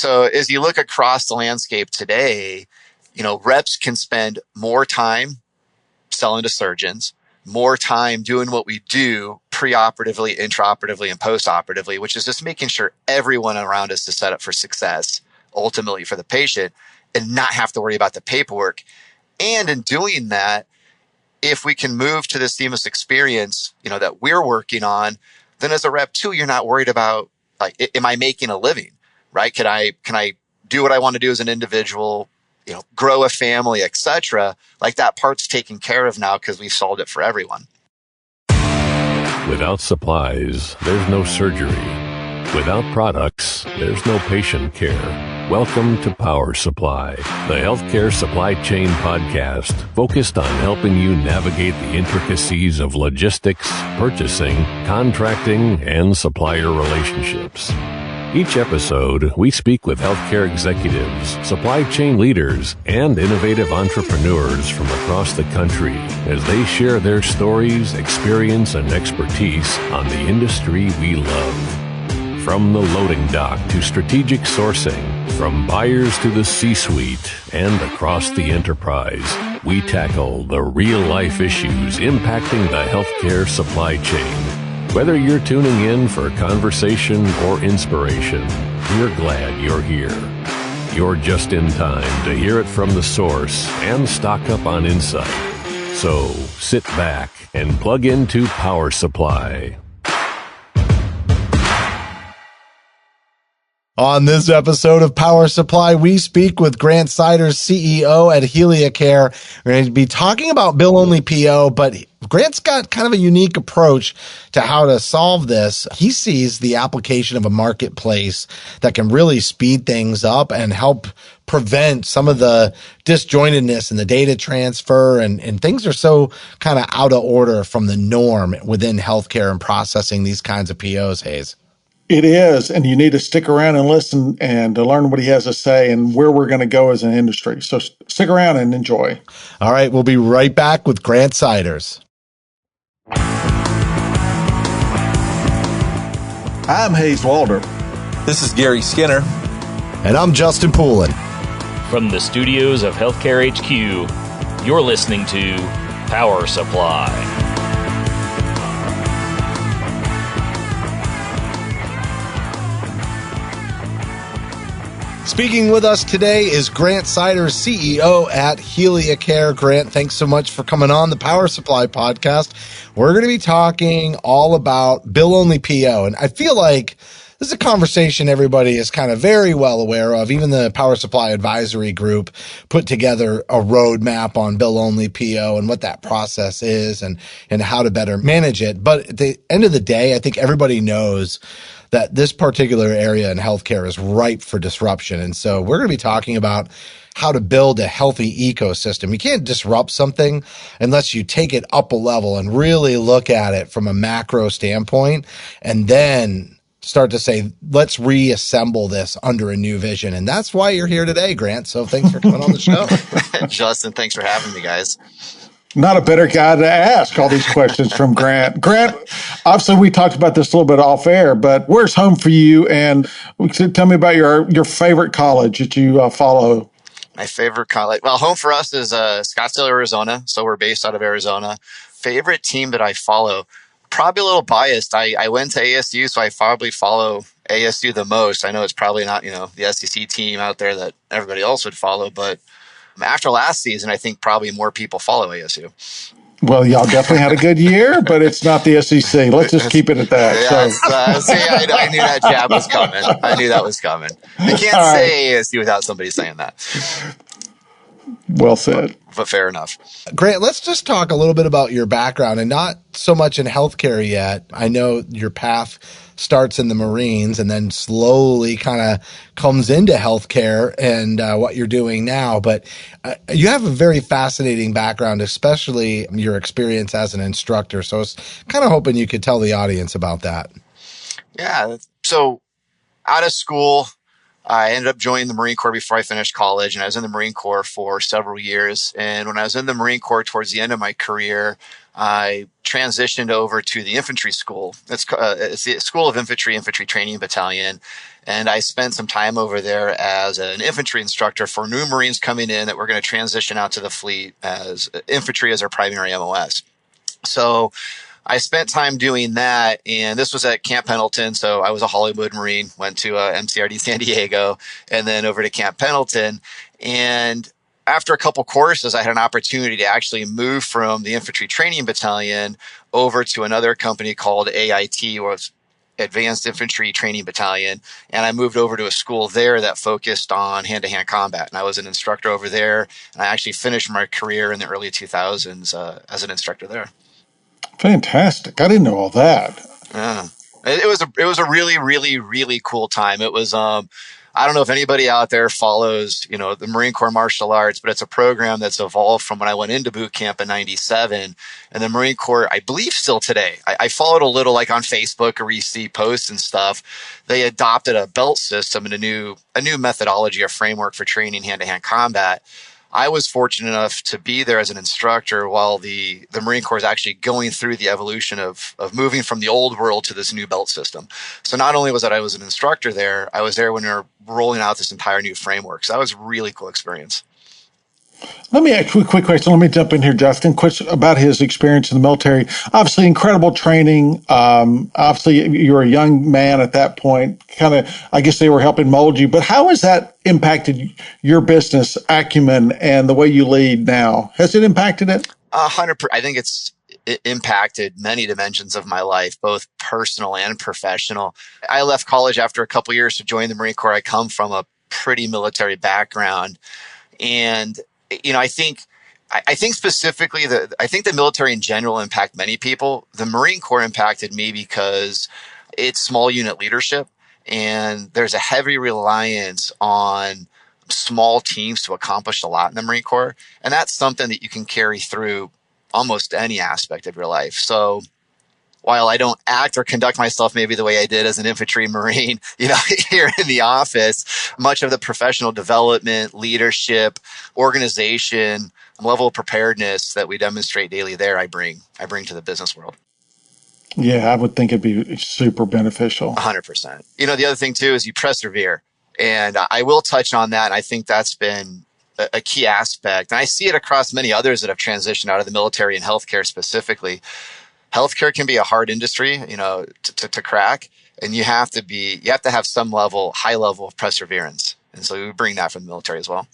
So as you look across the landscape today, reps can spend more time selling to surgeons, more time doing what we do preoperatively, intraoperatively, and postoperatively, which is just making sure everyone around us is set up for success, ultimately for the patient, and not have to worry about the paperwork. And in doing that, if we can move to the seamless experience, that we're working on, then as a rep too, you're not worried about like, am I making a living, right? Can I do what I want to do as an individual, grow a family, etc. Like that part's taken care of now because we've solved it for everyone. Without supplies, there's no surgery. Without products, there's no patient care. Welcome to Power Supply, the healthcare supply chain podcast focused on helping you navigate the intricacies of logistics, purchasing, contracting, and supplier relationships. Each episode, we speak with healthcare executives, supply chain leaders, and innovative entrepreneurs from across the country as they share their stories, experience, and expertise on the industry we love. From the loading dock to strategic sourcing, from buyers to the C-suite, and across the enterprise, we tackle the real-life issues impacting the healthcare supply chain. Whether you're tuning in for conversation or inspiration, we're glad you're here. You're just in time to hear it from the source and stock up on insight. So sit back and plug into Power Supply. On this episode of Power Supply, we speak with Grant Siders, CEO at HeliaCare. We're going to be talking about bill-only PO, but Grant's got kind of a unique approach to how to solve this. He sees the application of a marketplace that can really speed things up and help prevent some of the disjointedness in the data transfer, and things are so kind of out of order from the norm within healthcare and processing these kinds of POs, Hayes. It is, and you need to stick around and listen and to learn what he has to say and where we're going to go as an industry. So stick around and enjoy. All right, we'll be right back with Grant Siders. I'm Hayes Walder. This is Gary Skinner. And I'm Justin Poulin. From the studios of Healthcare HQ, you're listening to Power Supply. Speaking with us today is Grant Siders, CEO at HeliaCare. Grant, thanks so much for coming on the Power Supply podcast. We're going to be talking all about bill-only PO, and I feel like this is a conversation everybody is kind of very well aware of. Even the Power Supply Advisory Group put together a roadmap on bill-only PO and what that process is and how to better manage it. But at the end of the day, I think everybody knows that this particular area in healthcare is ripe for disruption. And so we're going to be talking about how to build a healthy ecosystem. You can't disrupt something unless you take it up a level and really look at it from a macro standpoint and then start to say, let's reassemble this under a new vision. And that's why you're here today, Grant. So thanks for coming on the show. Justin, thanks for having me, guys. Not a better guy to ask all these questions from Grant. Grant, obviously we talked about this a little bit off air, but where's home for you? And tell me about your favorite college that you follow. My favorite college. Well, home for us is Scottsdale, Arizona. So we're based out of Arizona. Favorite team that I follow, probably a little biased. I went to ASU, so I probably follow ASU the most. I know it's probably not, the SEC team out there that everybody else would follow, but after last season, I think probably more people follow ASU. Well, y'all definitely had a good year, but it's not the SEC. Let's just keep it at that. Yeah, I knew that jab was coming. I knew that was coming. You can't say ASU without somebody saying that. Well said. But fair enough. Grant, let's just talk a little bit about your background and not so much in healthcare yet. I know your path starts in the Marines and then slowly kind of comes into healthcare and what you're doing now. But you have a very fascinating background, especially your experience as an instructor. So I was kind of hoping you could tell the audience about that. Yeah. So out of school, I ended up joining the Marine Corps before I finished college, and I was in the Marine Corps for several years. And when I was in the Marine Corps towards the end of my career, I transitioned over to the infantry school. It's the School of Infantry Training Battalion. And I spent some time over there as an infantry instructor for new Marines coming in that were going to transition out to the fleet as infantry as their primary MOS. So I spent time doing that, and this was at Camp Pendleton. So I was a Hollywood Marine, went to MCRD San Diego, and then over to Camp Pendleton. And after a couple courses, I had an opportunity to actually move from the Infantry Training Battalion over to another company called AIT, or Advanced Infantry Training Battalion. And I moved over to a school there that focused on hand-to-hand combat. And I was an instructor over there. And I actually finished my career in the early 2000s as an instructor there. Fantastic. I didn't know all that. Yeah. It was a really, really, really cool time. It was, I don't know if anybody out there follows, the Marine Corps martial arts, but it's a program that's evolved from when I went into boot camp in 97. And the Marine Corps, I believe still today, I followed a little like on Facebook or you see posts and stuff. They adopted a belt system and a new methodology or framework for training hand-to-hand combat. I was fortunate enough to be there as an instructor while the Marine Corps is actually going through the evolution of moving from the old world to this new belt system. So not only was that I was an instructor there, I was there when we were rolling out this entire new framework. So that was a really cool experience. Let me ask you a quick question. Let me jump in here, Justin. Question about his experience in the military. Obviously, incredible training. Obviously, you were a young man at that point. Kind of, I guess they were helping mold you. But how has that impacted your business acumen and the way you lead now? Has it impacted it? 100%. I think it impacted many dimensions of my life, both personal and professional. I left college after a couple years to join the Marine Corps. I come from a pretty military background, and I think specifically I think the military in general impact many people. The Marine Corps impacted me because it's small unit leadership, and there's a heavy reliance on small teams to accomplish a lot in the Marine Corps. And that's something that you can carry through almost any aspect of your life. So while I don't act or conduct myself maybe the way I did as an infantry Marine, here in the office, much of the professional development, leadership, organization, level of preparedness that we demonstrate daily there, I bring to the business world. Yeah, I would think it'd be super beneficial. 100%. The other thing too is you persevere. And I will touch on that. And I think that's been a key aspect. And I see it across many others that have transitioned out of the military and healthcare specifically. Healthcare can be a hard industry, to crack, and you have to have some high level of perseverance. And so we bring that from the military as well.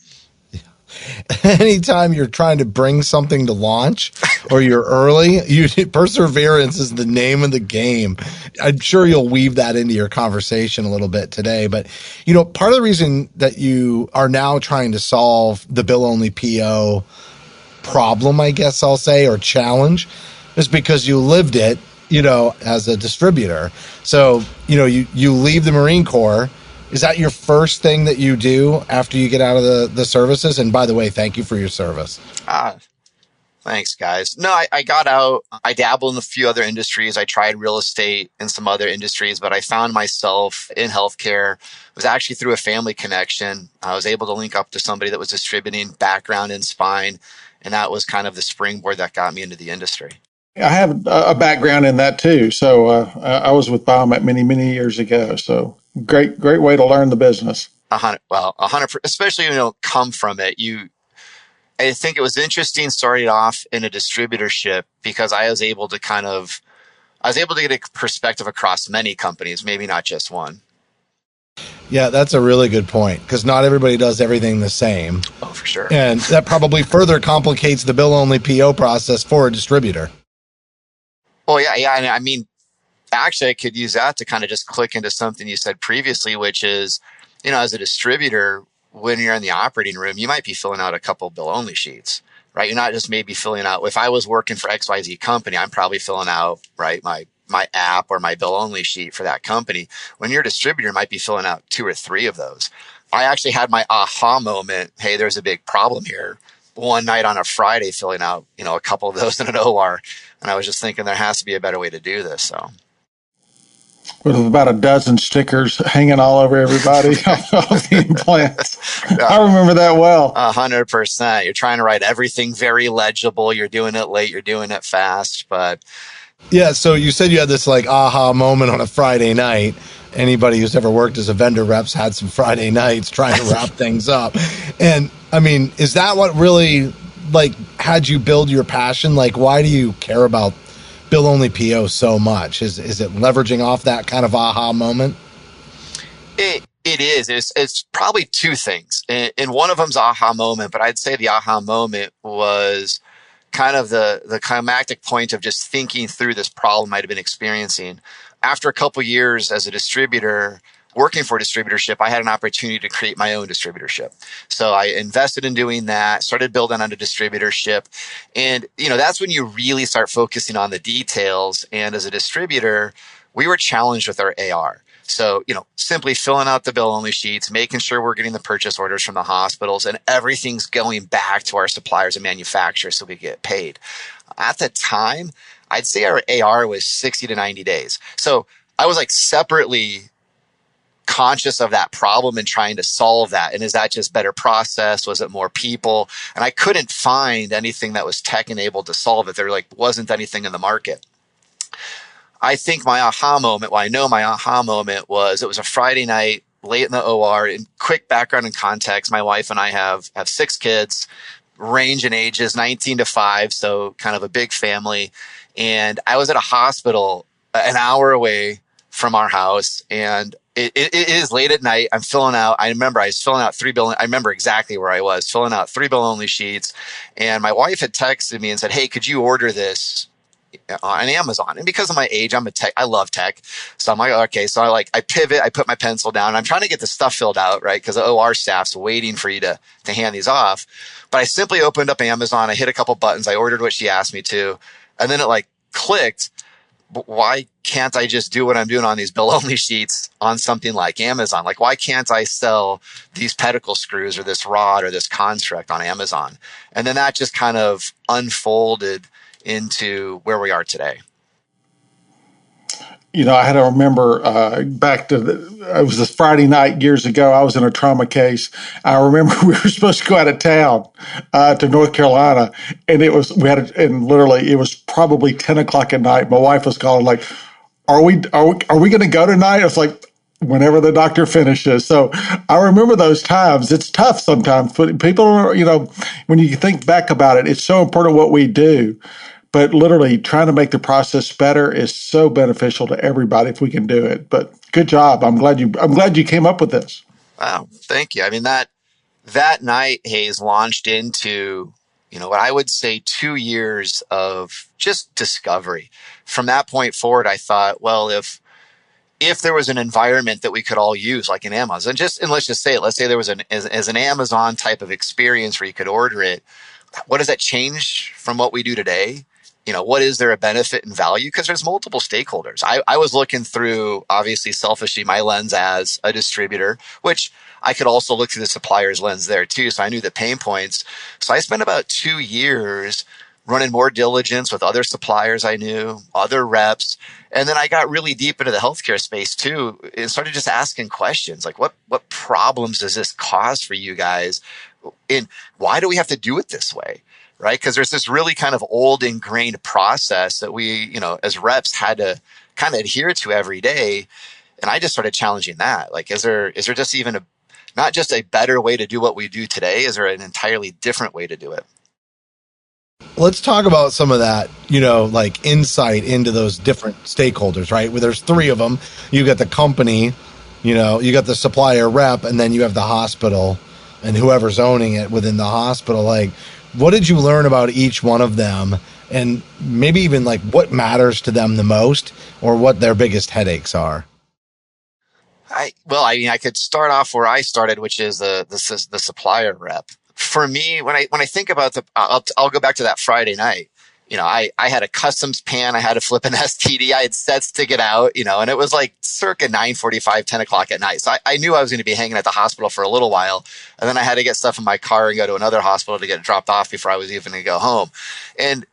Anytime you're trying to bring something to launch or you're early, perseverance is the name of the game. I'm sure you'll weave that into your conversation a little bit today. But, part of the reason that you are now trying to solve the bill-only PO problem, I guess I'll say, or challenge, is because you lived it, as a distributor. So, you leave the Marine Corps. Is that your first thing that you do after you get out of the services? And by the way, thank you for your service. Thanks, guys. No, I got out. I dabbled in a few other industries. I tried real estate and some other industries, but I found myself in healthcare. It was actually through a family connection. I was able to link up to somebody that was distributing background in spine, and that was kind of the springboard that got me into the industry. I have a background in that too. So I was with Biomet many, many years ago. So great way to learn the business. 100%, especially when you don't come from it. I think it was interesting starting off in a distributorship because I was able to get a perspective across many companies, maybe not just one. Yeah, that's a really good point because not everybody does everything the same. Oh, for sure. And that probably further complicates the bill-only PO process for a distributor. Oh, yeah. And I mean, actually, I could use that to kind of just click into something you said previously, which is, as a distributor, when you're in the operating room, you might be filling out a couple bill-only sheets, right? You're not just maybe filling out, if I was working for XYZ company, I'm probably filling out, right, my app or my bill-only sheet for that company. When you're a distributor, you might be filling out 2 or 3 of those. I actually had my aha moment, hey, there's a big problem here, one night on a Friday filling out, a couple of those in an OR. And I was just thinking there has to be a better way to do this. So. With about a dozen stickers hanging all over everybody, all the implants. I remember that well. 100%. You're trying to write everything very legible. You're doing it late. You're doing it fast. But Yeah, so you said you had this like aha moment on a Friday night. Anybody who's ever worked as a vendor rep's had some Friday nights trying to wrap things up. And I mean, is that what really like had you build your passion? Like, why do you care about bill only PO so much? Is it leveraging off that kind of aha moment? it is. It's probably two things. And one of them's aha moment, but I'd say the aha moment was kind of the climactic point of just thinking through this problem I'd been experiencing. After a couple years as a distributor, working for a distributorship, I had an opportunity to create my own distributorship. So I invested in doing that, started building on a distributorship. And, that's when you really start focusing on the details. And as a distributor, we were challenged with our AR. So, simply filling out the bill only sheets, making sure we're getting the purchase orders from the hospitals, and everything's going back to our suppliers and manufacturers so we get paid. At the time, I'd say our AR was 60 to 90 days. So I was like separately conscious of that problem and trying to solve that. And is that just better process? Was it more people? And I couldn't find anything that was tech enabled to solve it. There wasn't anything in the market. I think my aha moment, I know my aha moment it was a Friday night, late in the OR. In quick background and context, my wife and I have 6 kids, range in ages, 19 to 5, so kind of a big family. And I was at a hospital an hour away from our house, and it is late at night. I'm filling out, I remember I was filling out 3 bill, I remember exactly where I was, filling out 3 bill only sheets. And my wife had texted me and said, "Hey, could you order this on Amazon?" And because of my age, I love tech. So I'm like, okay. So I pivot, I put my pencil down. I'm trying to get the stuff filled out, right? Because the OR staff's waiting for you to hand these off. But I simply opened up Amazon. I hit a couple buttons. I ordered what she asked me to. And then it clicked. Why can't I just do what I'm doing on these bill only sheets on something like Amazon? Why can't I sell these pedicle screws or this rod or this construct on Amazon? And then that just kind of unfolded into where we are today. I had to remember back to it was this Friday night years ago. I was in a trauma case. I remember we were supposed to go out of town to North Carolina, and it was literally it was probably 10 o'clock at night. My wife was calling are we going to go tonight? It's whenever the doctor finishes. So I remember those times. It's tough sometimes, but people are, when you think back about it, it's so important what we do. But literally trying to make the process better is so beneficial to everybody if we can do it. But good job. I'm glad you came up with this. Wow. Thank you. I mean, that night, Hayes, launched into, what I would say 2 years of just discovery. From that point forward, I thought, well, if there was an environment that we could all use, like an Amazon, and let's just say it, let's say there was as an Amazon type of experience where you could order it, what does that change from what we do today? What is there a benefit and value? Because there's multiple stakeholders. I was looking through, obviously, selfishly, my lens as a distributor, which I could also look through the supplier's lens there too. So I knew the pain points. So I spent about 2 years running more diligence with other suppliers I knew, other reps. And then I got really deep into the healthcare space too and started just asking questions like, what problems does this cause for you guys? And why do we have to do it this way? Right? Because there's this really kind of old ingrained process that we, as reps had to kind of adhere to every day. And I just started challenging that. Is there just even not just a better way to do what we do today? Is there an entirely different way to do it? Let's talk about some of that, insight into those different stakeholders, right? Where there's 3 of them. You got the company, you got the supplier rep, and then you have the hospital and whoever's owning it within the hospital. What did you learn about each one of them? And maybe even what matters to them the most or what their biggest headaches are? I could start off where I started, which is the supplier rep. For me, when I think about I'll go back to that Friday night. I had a customs pan. I had to flip an STD. I had sets to get out, and it was circa 9:45, 10 o'clock at night. So I knew I was going to be hanging at the hospital for a little while. And then I had to get stuff in my car and go to another hospital to get it dropped off before I was even going to go home. And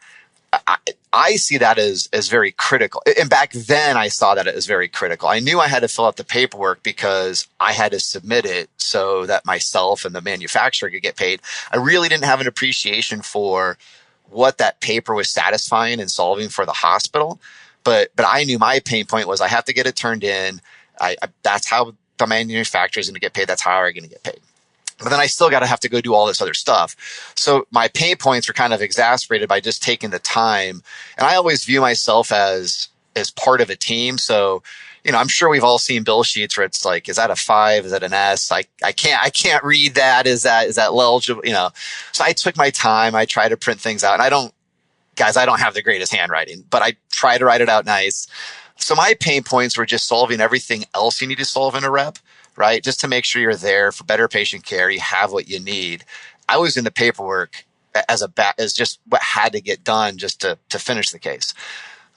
I see that as very critical. And back then I saw that as very critical. I knew I had to fill out the paperwork because I had to submit it so that myself and the manufacturer could get paid. I really didn't have an appreciation for what that paper was satisfying and solving for the hospital. But I knew my pain point was I have to get it turned in. That's how the manufacturer is going to get paid. That's how I'm going to get paid. But then I still got to have to go do all this other stuff. So my pain points were kind of exacerbated by just taking the time. And I always view myself as part of a team. So, I'm sure we've all seen bill sheets where it's like, is that a 5? Is that an S? I can't read that. Is that legible? So I took my time. I try to print things out, and I don't have the greatest handwriting, but I try to write it out nice. So my pain points were just solving everything else you need to solve in a rep, right? Just to make sure you're there for better patient care. You have what you need. I was into paperwork as just what had to get done just to finish the case.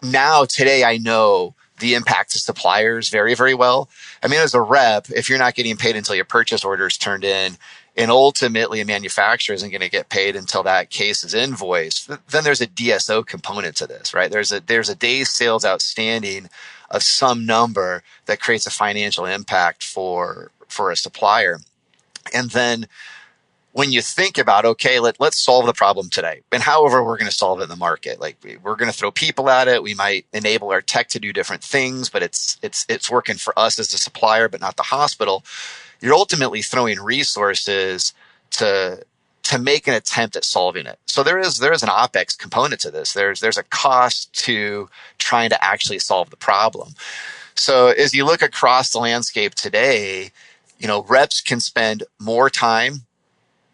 Now, today, I know the impact to suppliers very, very well. I mean, as a rep, if you're not getting paid until your purchase order is turned in, and ultimately a manufacturer isn't going to get paid until that case is invoiced, then there's a DSO component to this, right? There's a day's sales outstanding of some number that creates a financial impact for a supplier. And then when you think about, okay, let's solve the problem today, and however we're going to solve it in the market, like we're going to throw people at it. We might enable our tech to do different things, but it's working for us as the supplier, but not the hospital. You're ultimately throwing resources to make an attempt at solving it. So there is an OpEx component to this. There's a cost to trying to actually solve the problem. So as you look across the landscape today, reps can spend more time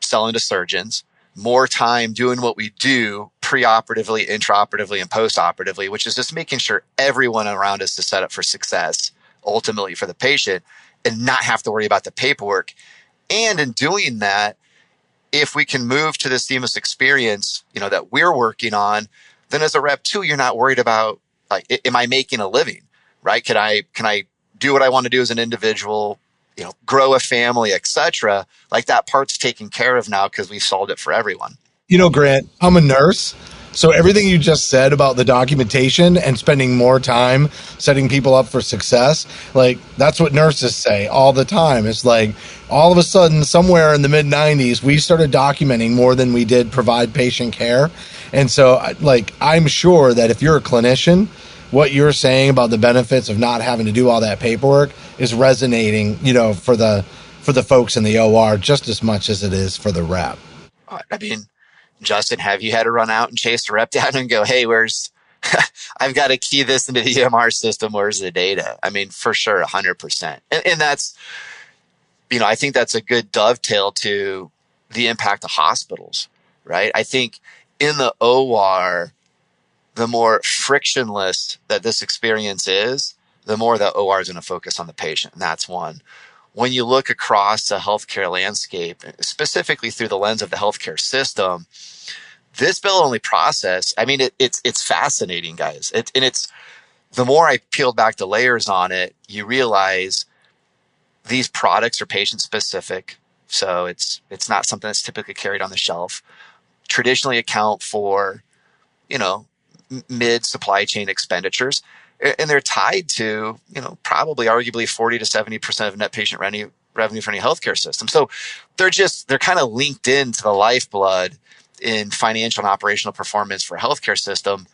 selling to surgeons, more time doing what we do preoperatively, intraoperatively, and postoperatively, which is just making sure everyone around us is set up for success, ultimately for the patient, and not have to worry about the paperwork. And in doing that, if we can move to the seamless experience, that we're working on, then as a rep too, you're not worried about, like, am I making a living, right? Can I do what I want to do as an individual, grow a family, etc. Like that part's taken care of now because we've solved it for everyone. Grant, I'm a nurse. So everything you just said about the documentation and spending more time setting people up for success, like that's what nurses say all the time. It's like all of a sudden somewhere in the mid 90s, we started documenting more than we did provide patient care. And so I'm sure that if you're a clinician, what you're saying about the benefits of not having to do all that paperwork is resonating, for the folks in the OR just as much as it is for the rep. I mean, Justin, have you had to run out and chase the rep down and go, hey, I've got to key this into the EMR system. Where's the data? I mean, for sure, 100%. And that's, I think that's a good dovetail to the impact of hospitals, right? I think in the OR, the more frictionless that this experience is, the more the OR is going to focus on the patient. And that's one. When you look across the healthcare landscape, specifically through the lens of the healthcare system, this bill-only process, I mean, it's fascinating, guys. It's the more I peeled back the layers on it, you realize these products are patient-specific. So it's not something that's typically carried on the shelf. Traditionally account for, mid supply chain expenditures. And they're tied to, probably arguably 40 to 70% of net patient revenue for any healthcare system. So they're kind of linked into the lifeblood in financial and operational performance for a healthcare system.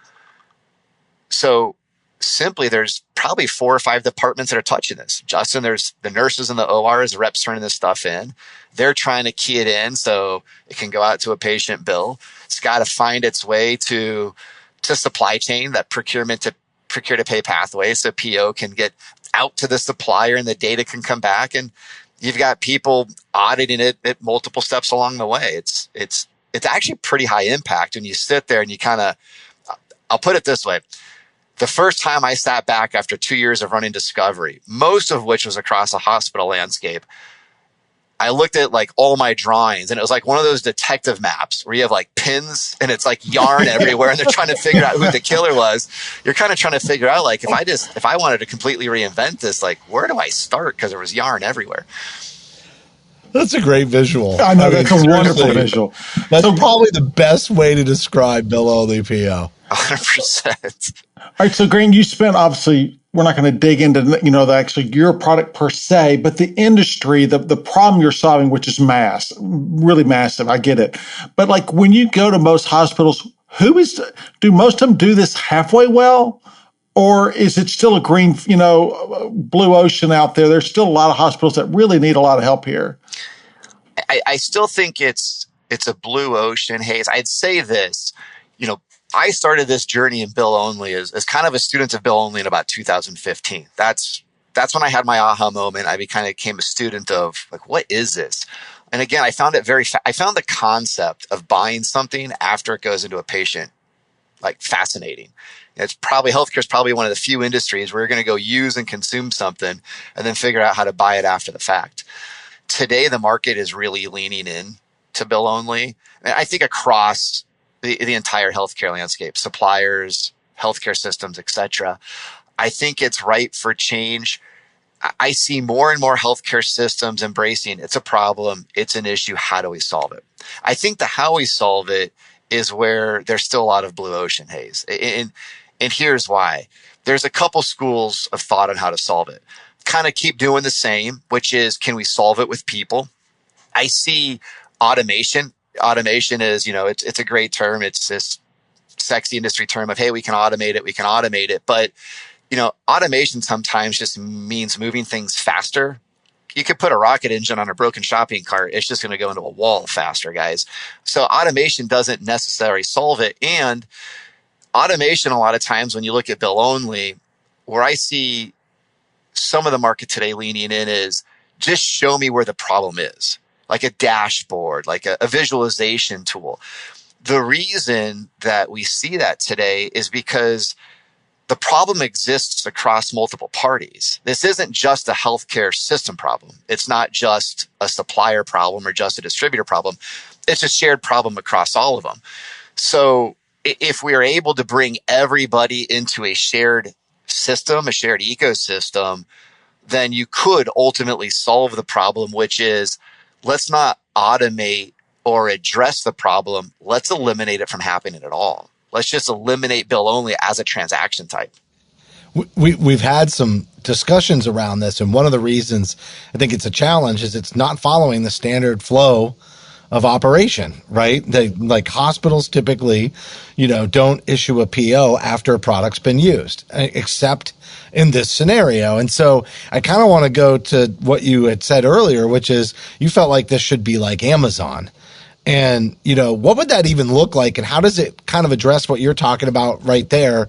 So simply, there's probably 4 or 5 departments that are touching this. Justin, there's the nurses in the ORs, the reps turning this stuff in. They're trying to key it in so it can go out to a patient bill. It's got to find its way to supply chain, that procurement to procure to pay pathway, so PO can get out to the supplier and the data can come back, and you've got people auditing it at multiple steps along the way. It's actually pretty high impact when you sit there and you kind of, I'll put it this way. The first time I sat back after 2 years of running Discovery, most of which was across a hospital landscape, I looked at like all my drawings, and it was like one of those detective maps where you have like pins and it's like yarn everywhere, and they're trying to figure out who the killer was. You're kind of trying to figure out, like, if I wanted to completely reinvent this, like, where do I start? Because there was yarn everywhere. That's a great visual. I know, that's a wonderful visual. That's probably the best way to describe bill-only PO. 100%. All right. So, Grant, you spent, obviously, we're not going to dig into, your product per se, but the industry, the problem you're solving, which is really massive. I get it. But like when you go to most hospitals, do most of them do this halfway well? Or is it still a green, blue ocean out there? There's still a lot of hospitals that really need a lot of help here. I still think it's a blue ocean haze. I'd say this, I started this journey in bill only as kind of a student of bill only in about 2015. That's when I had my aha moment. I kind of became a student of like, what is this? And again, I found it I found the concept of buying something after it goes into a patient like fascinating. Healthcare is probably one of the few industries where you're going to go use and consume something and then figure out how to buy it after the fact. Today, the market is really leaning in to bill only. And I think across the entire healthcare landscape, suppliers, healthcare systems, etc. I think it's ripe for change. I see more and more healthcare systems embracing it's a problem, it's an issue, how do we solve it? I think the how we solve it is where there's still a lot of blue ocean haze. And here's why. There's a couple schools of thought on how to solve it. Kind of keep doing the same, which is, can we solve it with people? I see automation. Automation is, it's a great term. It's this sexy industry term of, hey, we can automate it. But, automation sometimes just means moving things faster. You could put a rocket engine on a broken shopping cart. It's just going to go into a wall faster, guys. So automation doesn't necessarily solve it. And automation, a lot of times when you look at bill only, where I see some of the market today leaning in is just show me where the problem is, like a dashboard, like a visualization tool. The reason that we see that today is because the problem exists across multiple parties. This isn't just a healthcare system problem. It's not just a supplier problem or just a distributor problem. It's a shared problem across all of them. So if we are able to bring everybody into a shared system, a shared ecosystem, then you could ultimately solve the problem, which is, let's not automate or address the problem. Let's eliminate it from happening at all. Let's just eliminate bill only as a transaction type. We've had some discussions around this, and one of the reasons I think it's a challenge is it's not following the standard flow of operation, right? Like hospitals typically, don't issue a PO after a product's been used, except in this scenario. And so I kind of want to go to what you had said earlier, which is you felt like this should be like Amazon. And, what would that even look like? And how does it kind of address what you're talking about right there,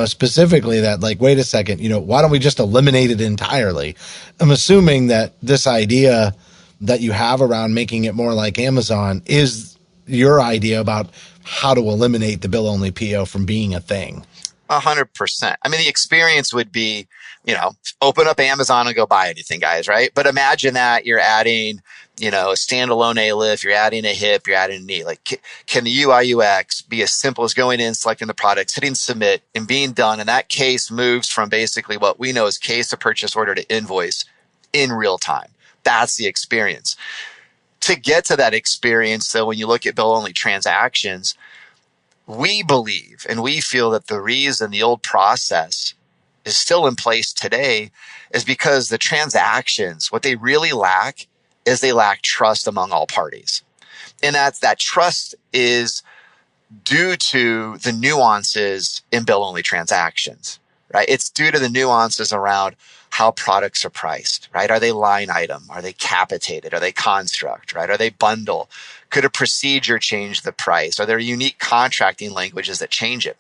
specifically that like, wait a second, why don't we just eliminate it entirely? I'm assuming that this idea that you have around making it more like Amazon is your idea about how to eliminate the bill only PO from being a thing. 100%. I mean, the experience would be, open up Amazon and go buy anything, guys, right? But imagine that you're adding, a standalone A-lift, you're adding a hip, you're adding a knee. Like, can the UI UX be as simple as going in, selecting the products, hitting submit, and being done? And that case moves from basically what we know as case to purchase order to invoice in real time. That's the experience. To get to that experience, though, when you look at bill-only transactions, we believe and we feel that the reason the old process is still in place today is because the transactions, what they really lack is they lack trust among all parties. And that trust is due to the nuances in bill-only transactions, right? It's due to the nuances around how products are priced, right? Are they line item? Are they capitated? Are they construct, right? Are they bundle? Could a procedure change the price? Are there unique contracting languages that change it?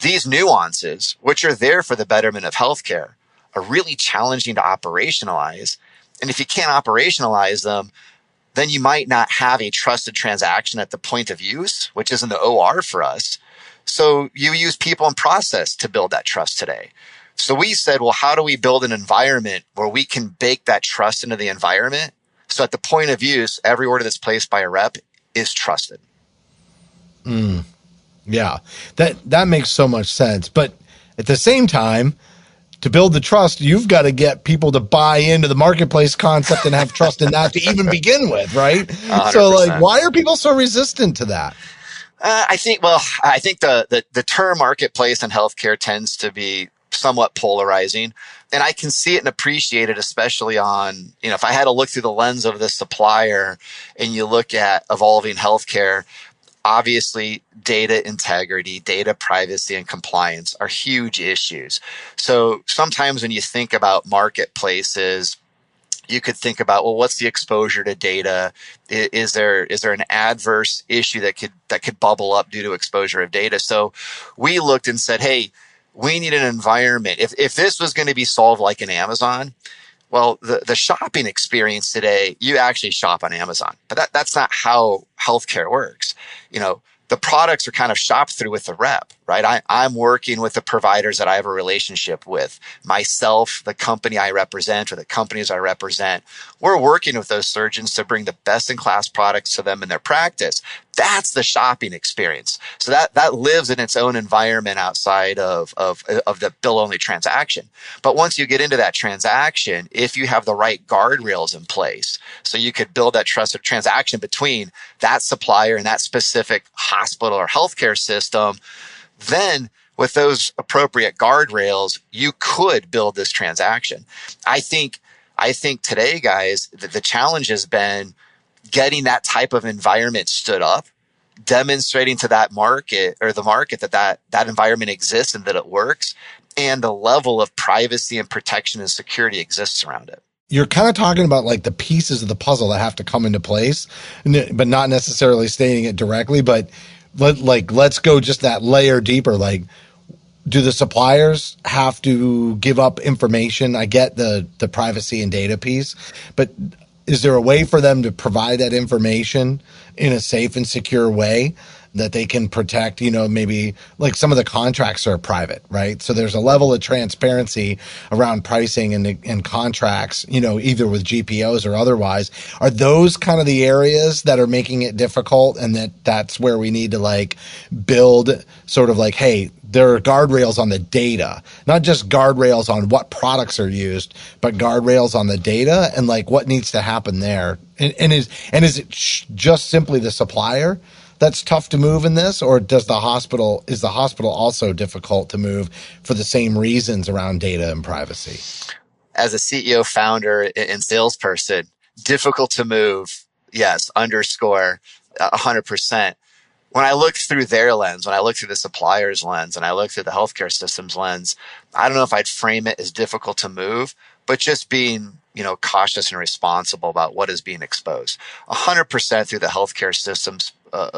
These nuances, which are there for the betterment of healthcare, are really challenging to operationalize. And if you can't operationalize them, then you might not have a trusted transaction at the point of use, which is in the OR for us. So you use people and process to build that trust today. So we said, well, how do we build an environment where we can bake that trust into the environment? So at the point of use, every order that's placed by a rep is trusted. Yeah, that makes so much sense. But at the same time, to build the trust, you've got to get people to buy into the marketplace concept and have trust in that to even begin with, right? 100%. So like, why are people so resistant to that? I think the term marketplace in healthcare tends to be somewhat polarizing. And I can see it and appreciate it, especially on, if I had to look through the lens of the supplier and you look at evolving healthcare, obviously data integrity, data privacy, and compliance are huge issues. So sometimes when you think about marketplaces, you could think about, well, what's the exposure to data? Is there an adverse issue that could bubble up due to exposure of data? So we looked and said, hey, we need an environment. If this was going to be solved like in Amazon, well, the shopping experience today, you actually shop on Amazon, but that's not how healthcare works. The products are kind of shopped through with the rep, right? I'm working with the providers that I have a relationship with. Myself, the company I represent, or the companies I represent, we're working with those surgeons to bring the best in class products to them in their practice. That's the shopping experience. So that lives in its own environment outside of the bill only transaction. But once you get into that transaction, if you have the right guardrails in place, so you could build that trusted transaction between that supplier and that specific hospital or healthcare system, then with those appropriate guardrails, you could build this transaction. I think today, guys, the challenge has been getting that type of environment stood up, demonstrating to that market or the market that environment exists and that it works, and the level of privacy and protection and security exists around it. You're kind of talking about like the pieces of the puzzle that have to come into place, but not necessarily stating it directly. But let's go just that layer deeper. Like, do the suppliers have to give up information? I get the privacy and data piece, but is there a way for them to provide that information in a safe and secure way that they can protect, maybe like some of the contracts are private, right? So there's a level of transparency around pricing and contracts, either with GPOs or otherwise. Are those kind of the areas that are making it difficult, and that's where we need to like build sort of like, hey, there are guardrails on the data, not just guardrails on what products are used, but guardrails on the data and like what needs to happen there. And is it just simply the supplier that's tough to move in this, or is the hospital also difficult to move for the same reasons around data and privacy? As a CEO, founder, and salesperson, difficult to move. Yes, underscore 100%. When I look through their lens, when I look through the supplier's lens, and I look through the healthcare system's lens, I don't know if I'd frame it as difficult to move, but just being, cautious and responsible about what is being exposed. 100% through the healthcare system's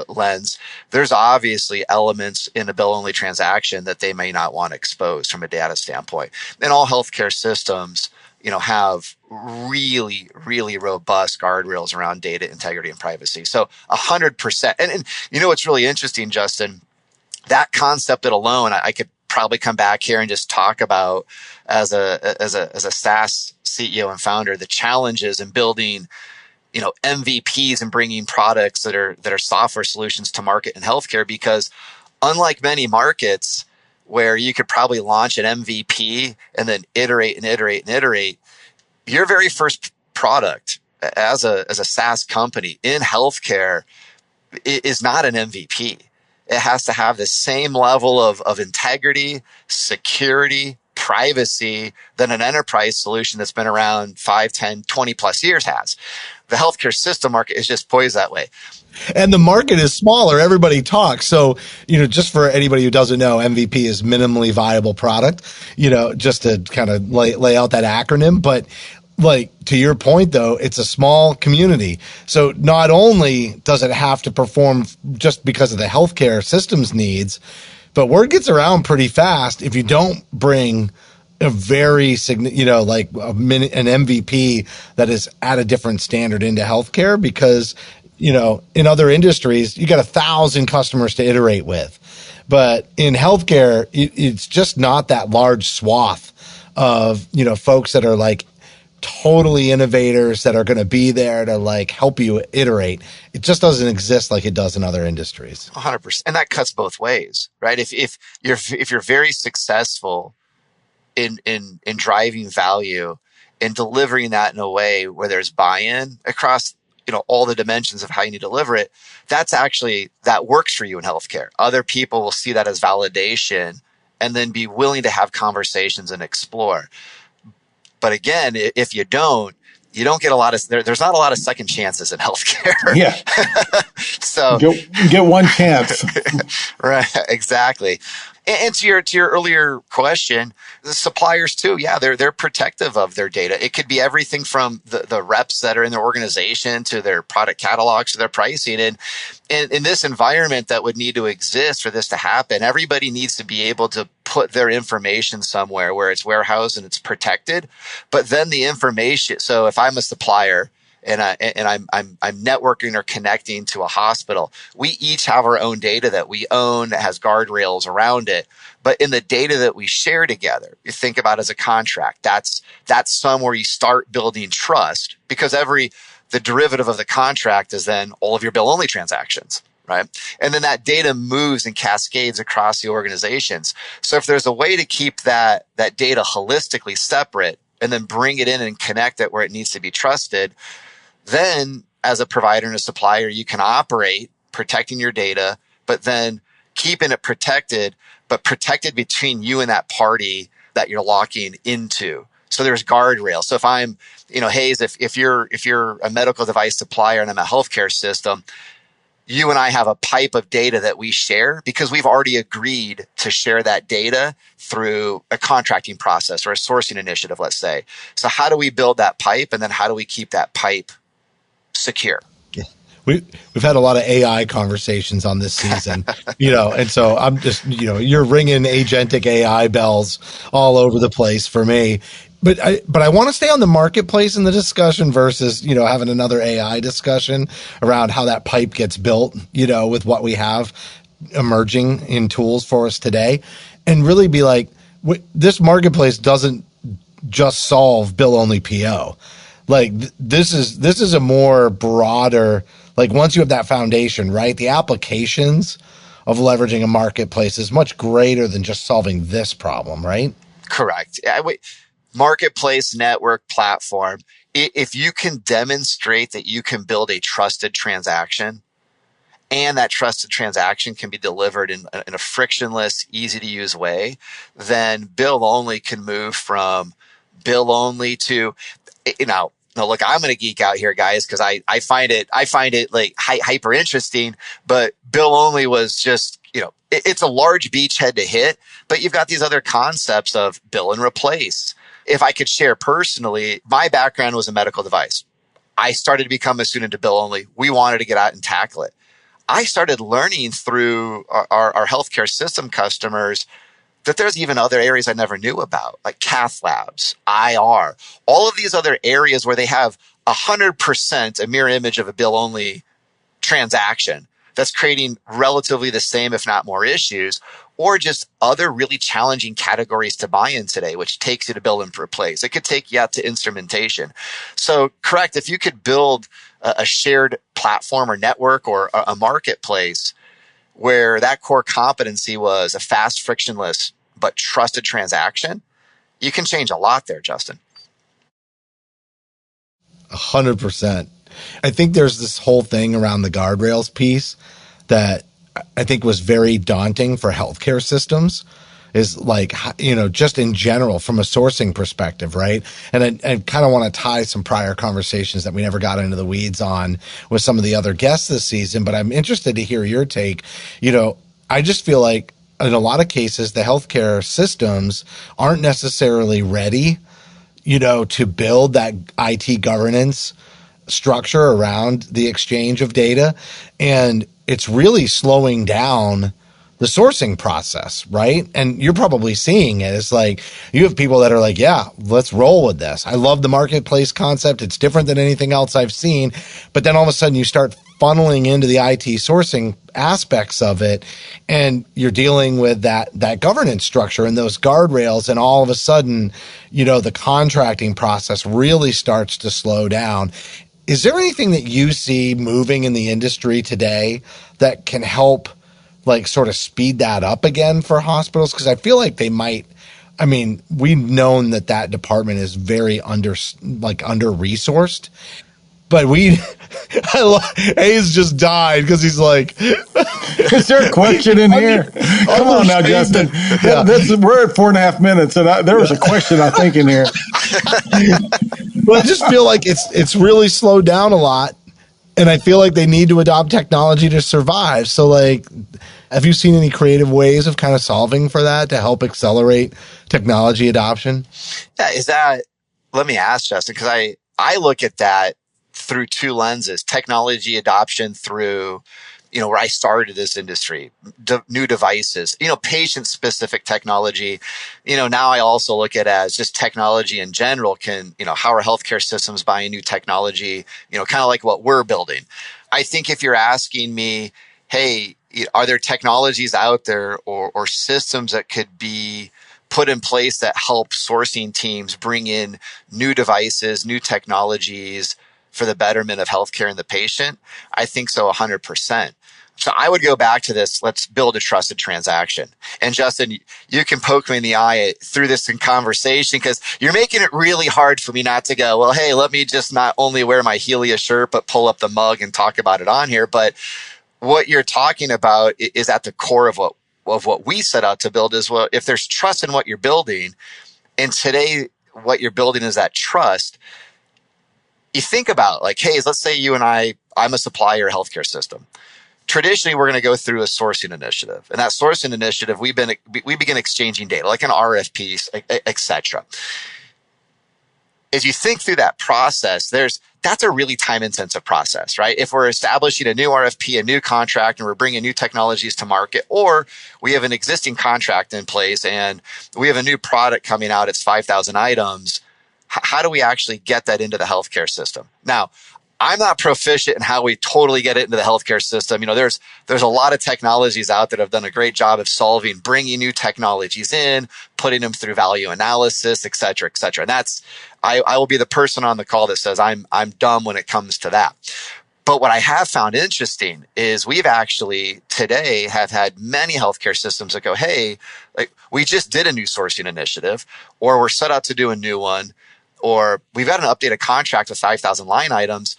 lens, there's obviously elements in a bill-only transaction that they may not want exposed from a data standpoint. And all healthcare systems, have really, really robust guardrails around data integrity and privacy. So 100%. And what's really interesting, Justin, that concept alone, I could probably come back here and just talk about as a SaaS CEO and founder, the challenges in building MVPs and bringing products that are software solutions to market in healthcare, because unlike many markets where you could probably launch an MVP and then iterate and iterate and iterate, your very first product as a SaaS company in healthcare is not an MVP. It has to have the same level of integrity, security, privacy than an enterprise solution that's been around 5, 10, 20 plus years has. The healthcare system market is just poised that way. And the market is smaller. Everybody talks. So, just for anybody who doesn't know, MVP is minimally viable product, just to kind of lay out that acronym. But like, to your point, though, it's a small community. So not only does it have to perform just because of the healthcare system's needs, but word gets around pretty fast if you don't bring a very like an MVP that is at a different standard into healthcare, because in other industries you got 1,000 customers to iterate with, but in healthcare it's just not that large swath of folks that are like totally innovators that are going to be there to like help you iterate. It just doesn't exist like it does in other industries. 100%, and that cuts both ways, right? If you're very successful in driving value and delivering that in a way where there's buy-in across all the dimensions of how you need to deliver it, that works for you in healthcare. Other people will see that as validation and then be willing to have conversations and explore. But again, if you don't get a lot of, there's not a lot of second chances in healthcare. Yeah. So you get one chance. Right. Exactly. And to your earlier question, the suppliers too, yeah, they're protective of their data. It could be everything from the reps that are in their organization to their product catalogs to their pricing. And in this environment that would need to exist for this to happen, everybody needs to be able to put their information somewhere where it's warehoused and it's protected. But then the information. So if I'm a supplier and I'm networking or connecting to a hospital, we each have our own data that we own that has guardrails around it. But in the data that we share together, you think about as a contract, that's somewhere you start building trust, because the derivative of the contract is then all of your bill only transactions, right? And then that data moves and cascades across the organizations. So if there's a way to keep that data holistically separate and then bring it in and connect it where it needs to be trusted, then as a provider and a supplier, you can operate protecting your data, but then keeping it protected, but protected between you and that party that you're locking into. So there's guardrails. So if I'm, Hayes, if you're a medical device supplier and I'm a healthcare system, you and I have a pipe of data that we share because we've already agreed to share that data through a contracting process or a sourcing initiative, let's say. So how do we build that pipe, and then how do we keep that pipe secure? We've had a lot of AI conversations on this season, and so I'm just, you're ringing agentic AI bells all over the place for me. But I want to stay on the marketplace in the discussion versus, having another AI discussion around how that pipe gets built, with what we have emerging in tools for us today, and really be like, this marketplace doesn't just solve bill only PO. Like this is a more broader, like once you have that foundation, right? The applications of leveraging a marketplace is much greater than just solving this problem, right? Correct. Marketplace, network, platform. If you can demonstrate that you can build a trusted transaction, and that trusted transaction can be delivered in a frictionless, easy to use way, then bill only can move from bill only to, look, I'm going to geek out here, guys, because I find it like hyper interesting. But bill only was just, it's a large beachhead to hit, but you've got these other concepts of bill and replace. If I could share personally, my background was a medical device. I started to become a student to bill only. We wanted to get out and tackle it. I started learning through our healthcare system customers that there's even other areas I never knew about, like cath labs, IR, all of these other areas where they have 100% a mirror image of a bill only transaction that's creating relatively the same, if not more issues, or just other really challenging categories to buy in today, which takes you to bill and replace. It could take you out to instrumentation. So correct, if you could build a shared platform or network or a marketplace where that core competency was a fast, frictionless, but trusted transaction, you can change a lot there, Justin. 100%. I think there's this whole thing around the guardrails piece that I think was very daunting for healthcare systems, is like, just in general from a sourcing perspective, right? And I kind of want to tie some prior conversations that we never got into the weeds on with some of the other guests this season, but I'm interested to hear your take. I just feel like in a lot of cases, the healthcare systems aren't necessarily ready, to build that IT governance structure around the exchange of data. And it's really slowing down the sourcing process, right? And you're probably seeing it. It's like you have people that are like, yeah, let's roll with this. I love the marketplace concept. It's different than anything else I've seen. But then all of a sudden you start funneling into the IT sourcing aspects of it, and you're dealing with that governance structure and those guardrails. And all of a sudden, the contracting process really starts to slow down. Is there anything that you see moving in the industry today that can help sort of speed that up again for hospitals? Because I feel like they might. I mean, we've known that department is very under-resourced, but Hayes just died because he's like, is there a question in here? Come on now, Justin. Yeah. We're at 4.5 minutes, and there was a question, I think, in here. But I just feel like it's really slowed down a lot. And I feel like they need to adopt technology to survive. So, like, have you seen any creative ways of kind of solving for that to help accelerate technology adoption? Yeah, let me ask, Justin, because I look at that through two lenses: technology adoption through, where I started this industry, new devices, patient-specific technology. Now I also look at it as just technology in general how are healthcare systems buying new technology, kind of like what we're building. I think if you're asking me, hey, are there technologies out there or systems that could be put in place that help sourcing teams bring in new devices, new technologies for the betterment of healthcare and the patient? I think so, 100%. So I would go back to this: let's build a trusted transaction. And Justin, you can poke me in the eye through this in conversation, because you're making it really hard for me not to go, well, hey, let me just not only wear my Helia shirt, but pull up the mug and talk about it on here. But what you're talking about is at the core of what we set out to build as well. If there's trust in what you're building, and today what you're building is that trust, you think about, like, hey, let's say you and I'm a supplier healthcare system. Traditionally, we're going to go through a sourcing initiative, and that sourcing initiative, we begin exchanging data, like an RFP, et cetera. As you think through that process, that's a really time-intensive process, right? If we're establishing a new RFP, a new contract, and we're bringing new technologies to market, or we have an existing contract in place and we have a new product coming out, it's 5,000 items, how do we actually get that into the healthcare system? Now, I'm not proficient in how we totally get it into the healthcare system. There's a lot of technologies out that have done a great job of bringing new technologies in, putting them through value analysis, et cetera, et cetera. And I will be the person on the call that says I'm dumb when it comes to that. But what I have found interesting is we've actually today have had many healthcare systems that go, hey, like, we just did a new sourcing initiative, or we're set out to do a new one, or we've got an updated contract with 5,000 line items,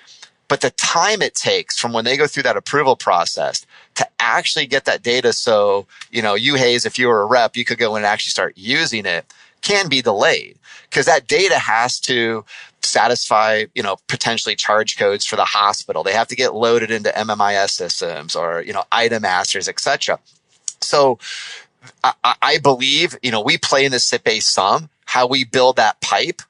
but the time it takes from when they go through that approval process to actually get that data, so, you, Hayes, if you were a rep, you could go in and actually start using it, can be delayed, because that data has to satisfy, potentially charge codes for the hospital. They have to get loaded into MMIS systems or, item masters, et cetera. So I believe, we play in the SIP-based some. How we build that pipe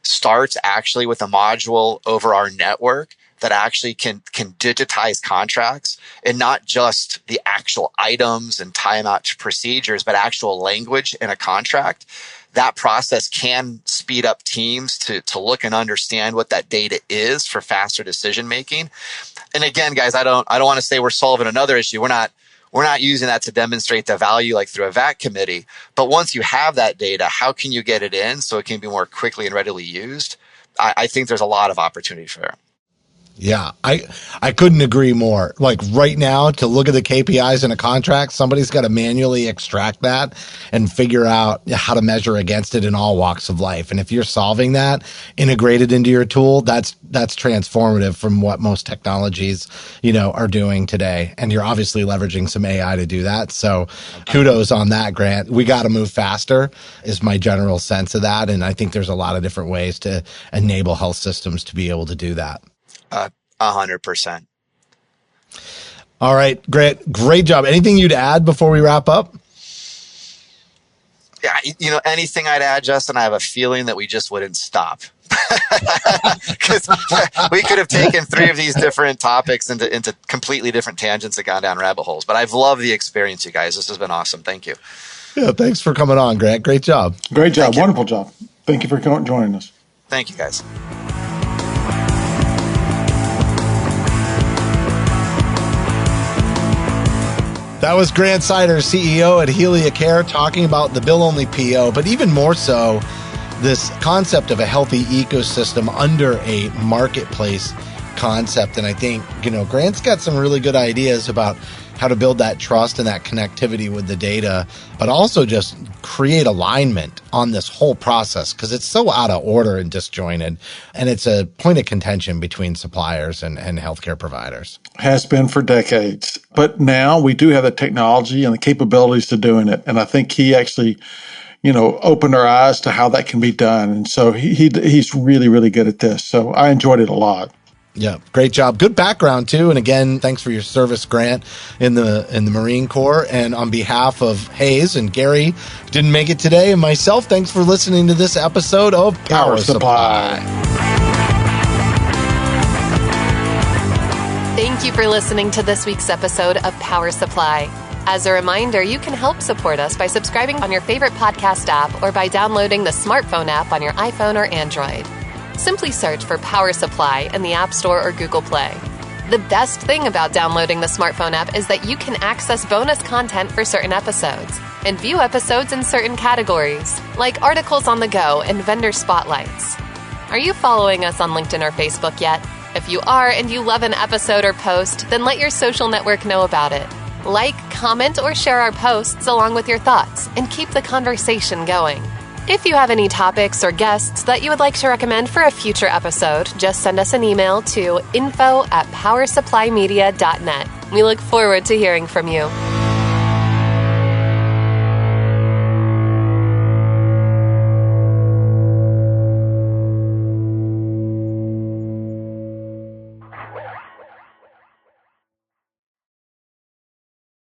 starts actually with a module over our network that actually can digitize contracts, and not just the actual items and timeout procedures, but actual language in a contract. That process can speed up teams to look and understand what that data is for faster decision making. And again, guys, I don't want to say we're solving another issue. We're not using that to demonstrate the value like through a VAC committee. But once you have that data, how can you get it in so it can be more quickly and readily used? I think there's a lot of opportunity for it. Yeah, I couldn't agree more. Like right now, to look at the KPIs in a contract, somebody's got to manually extract that and figure out how to measure against it in all walks of life. And if you're solving that integrated into your tool, that's transformative from what most technologies, are doing today. And you're obviously leveraging some AI to do that. So kudos on that, Grant. We got to move faster is my general sense of that. And I think there's a lot of different ways to enable health systems to be able to do that. 100%. All right, great job. Anything you'd add before we wrap up? Yeah, anything I'd add, Justin, I have a feeling that we just wouldn't stop. Because we could have taken 3 of these different topics into completely different tangents and gone down rabbit holes. But I've loved the experience, you guys. This has been awesome. Thank you. Yeah, thanks for coming on, Grant. Great job. Great job. Wonderful job. Thank you for joining us. Thank you, guys. That was Grant Sider, CEO at Helia Care, talking about the bill-only PO, but even more so, this concept of a healthy ecosystem under a marketplace concept. And I think, Grant's got some really good ideas about how to build that trust and that connectivity with the data, but also just create alignment on this whole process because it's so out of order and disjointed. And it's a point of contention between suppliers and healthcare providers. Has been for decades. But now we do have the technology and the capabilities to doing it. And I think he actually, opened our eyes to how that can be done. And so he's really, really good at this. So I enjoyed it a lot. Yeah, great job. Good background too. And again, thanks for your service, Grant, in the Marine Corps. And on behalf of Hayes and Gary, didn't make it today, and myself, thanks for listening to this episode of Power Supply. Thank you for listening to this week's episode of Power Supply. As a reminder, you can help support us by subscribing on your favorite podcast app or by downloading the smartphone app on your iPhone or Android. Simply search for Power Supply in the App Store or Google Play. The best thing about downloading the smartphone app is that you can access bonus content for certain episodes and view episodes in certain categories, like articles on the go and vendor spotlights. Are you following us on LinkedIn or Facebook yet? If you are and you love an episode or post, then let your social network know about it. Like, comment, or share our posts along with your thoughts and keep the conversation going. If you have any topics or guests that you would like to recommend for a future episode, just send us an email to info@powersupplymedia.net. We look forward to hearing from you.